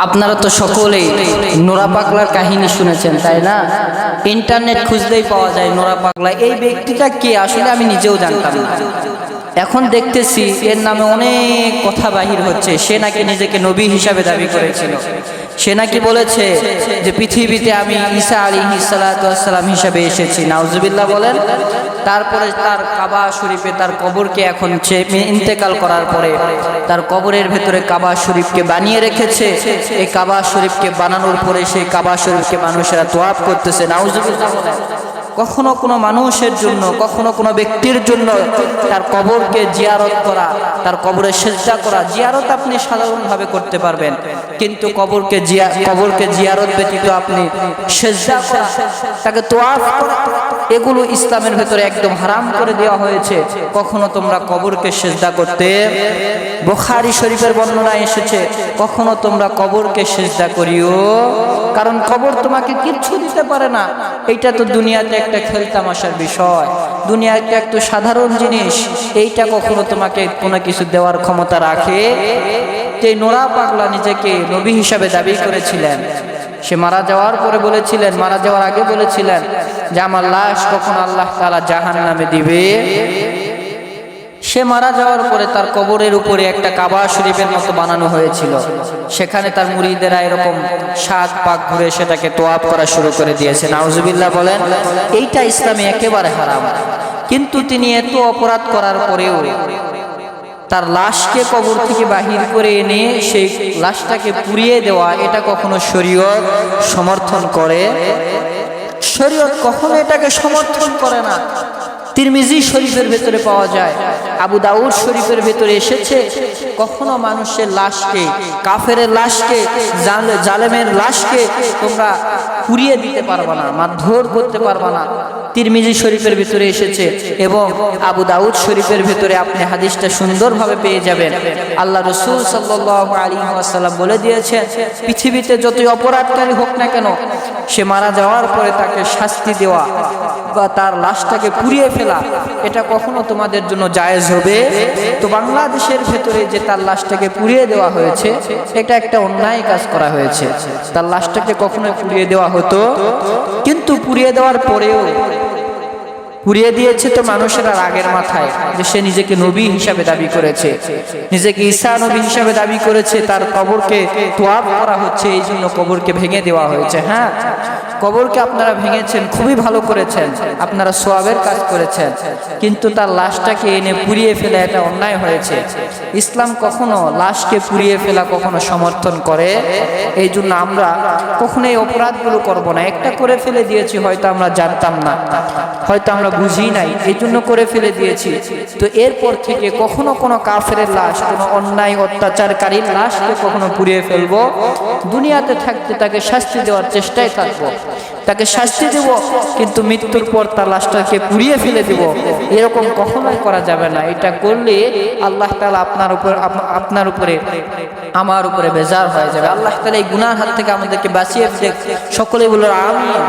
আপনারা তো সকলেই নোরা পাগলার কাহিনী শুনেছেন, তাই না? ইন্টারনেট খুঁজলেই পাওয়া যায় নোরা পাগলা। এই ব্যক্তিটা কে আসলে আমি নিজেও জানতাম না। এখন দেখতেছি এর নামে অনেক কথা বাহির হচ্ছে। সে নাকি নিজেকে নবী হিসাবে দাবি করেছিল। সে নাকি বলেছে যে পৃথিবীতে আমি ঈসা আলাইহিস সালাতু ওয়াস সালাম হিসাবে এসেছি। নাউজুবিল্লাহ বলেন। তারপরে তার কাবা শরীফে তার কবরকে এখন সে ইন্তেকাল করার পরে তার কবরের ভেতরে কাবা শরীফকে বানিয়ে রেখেছে। এই কাবা শরীফকে বানানোর পরে সেই কাবা শরীফকে মানুষেরা তোয়াফ করতেছে। নাউজুবিল্লাহ বলেন। কখনো কোনো মানুষের জন্য, কখনো কোনো ব্যক্তির জন্য তার কবরকে জিয়ারত করা, তার কবরে সেজদা করা, জিয়ারত আপনি সাধারণভাবে করতে পারবেন, কিন্তু কবরকে জিয়ারত ব্যতীত আপনি সেজদা করা, তাকে তোয়াফ করা, এগুলো ইসলামের ভেতরে একদম হারাম করে দেওয়া হয়েছে। কখনো তোমরা কবরকে সেজদা করতে, বুখারী শরীফের বর্ণনা এসেছে, কখনো তোমরা কবরকে সেজদা করিও, কারণ কবর তোমাকে কিচ্ছু দিতে পারে না। এইটা তো দুনিয়াতে একটা খেলতামাশার বিষয়, দুনিয়াতে একটা সাধারণ জিনিস, এইটা কখনো তোমাকে কোনো কিছু দেওয়ার ক্ষমতা রাখে? এই নোরা পাগলা নিজেকে নবী হিসাবে দাবি করেছিলেন। সে মারা যাওয়ার পরে বলেছিলেন, মারা যাওয়ার আগে বলেছিলেন যে আমার লাশ কখন আল্লাহ তাআলা জাহান্নামে দিবে। সে মারা যাওয়ার পরে তার কবরের উপরে একটা কাবা শরীফের মতো বানানো হয়েছিল। সেখানে তার মুরিদেরা এরকম 7 পাক ঘুরে সেটাকে তোয়াফ করা শুরু করে দিয়েছে। নাউজুবিল্লাহ বলেন। এইটা ইসলামে একেবারে হারাম। কিন্তু তিনি এত অপরাধ করার পরেও তার লাশকে কবর থেকে বাহির করে এনে সেই লাশটাকে পুড়িয়ে দেওয়া, এটা কখনো শরীয়ত সমর্থন করে? শরীয়ত কখনো এটাকে সমর্থন করে না। তিরমিজি শরীফের ভেতরে পাওয়া যায়, আবু দাউদ শরীফের ভেতরে এসেছে, কখনো মানুষের লাশকে, কাফেরের লাশকে, জালেমের লাশকে তোমরা পুড়িয়ে দিতে পারবা না, মারধর করতে পারবা না। তিরমিজি শরীফের ভিতরে এসেছে এবং আবু দাউদ শরীফের ভিতরে আপনি হাদিসটা সুন্দরভাবে পেয়ে যাবেন। আল্লাহ রাসূল সাল্লাল্লাহু আলাইহি ওয়াসাল্লাম বলে দিয়েছেন, পৃথিবীতে যতই অপরাধকারী হোক না কেন, সে মারা যাওয়ার পরে তাকে শাস্তি দেওয়া বা তার লাশটাকে পুড়িয়ে ফেলা, এটা কখনো তোমাদের জন্য জায়েজ হবে? তো বাংলাদেশের ভেতরে যে তার লাশটাকে পুড়িয়ে দেওয়া হয়েছে, এটা একটা অন্যায় কাজ করা হয়েছে। তার লাশটাকে কখনো পুড়িয়ে দেওয়া হতো, কিন্তু পুড়িয়ে দেওয়ার পরেও পুড়িয়ে দিয়েছে তো মানুষেরা রাগের মাথায় যে সে নিজেকে নবী হিসাবে দাবি করেছে, নিজেকে ঈসা নবী হিসাবে দাবি করেছে, তার কবরকে তোয়াফ করা হচ্ছে, এই জন্য কবরকে ভেঙে দেওয়া হয়েছে। হ্যাঁ, কবরকে আপনারা ভেঙেছেন, খুবই ভালো করেছেন, আপনারা সওয়াবের কাজ করেছেন, কিন্তু তার লাশটাকে এনে পুড়িয়ে ফেলা এটা অন্যায় হয়েছে। ইসলাম কখনো লাশকে পুড়িয়ে ফেলা কখনো সমর্থন করে? এই জন্য আমরা কখনো এই অপরাধগুলো করব না। একটা করে ফেলে দিয়েছি, হয়তো আমরা জানতাম না, হয়তো আমরা বুঝি নাই, এই জন্য করে ফেলে দিয়েছি। তো এরপর থেকে কখনো কোনো কাফেরের লাশ, কোনো অন্যায় অত্যাচারকারীর লাশকে কখনো পুড়িয়ে ফেলবো, দুনিয়াতে থাকতে তাকে শাস্তি দেওয়ার চেষ্টায় থাকবো, তাকে শাস্তি দেব, কিন্তু মৃত্যুর পর তার লাশটাকে পুড়িয়ে ফেলে দেব, এরকম কখনোই করা যাবে না। এটা করলে আল্লাহ তাআলা আপনার উপরে আমার উপরে বেজার হয়ে যাবে। আল্লাহ তাআলা এই গুনার হাত থেকে আমাদেরকে বাঁচিয়ে দিক। সকলেই বলো আমিন।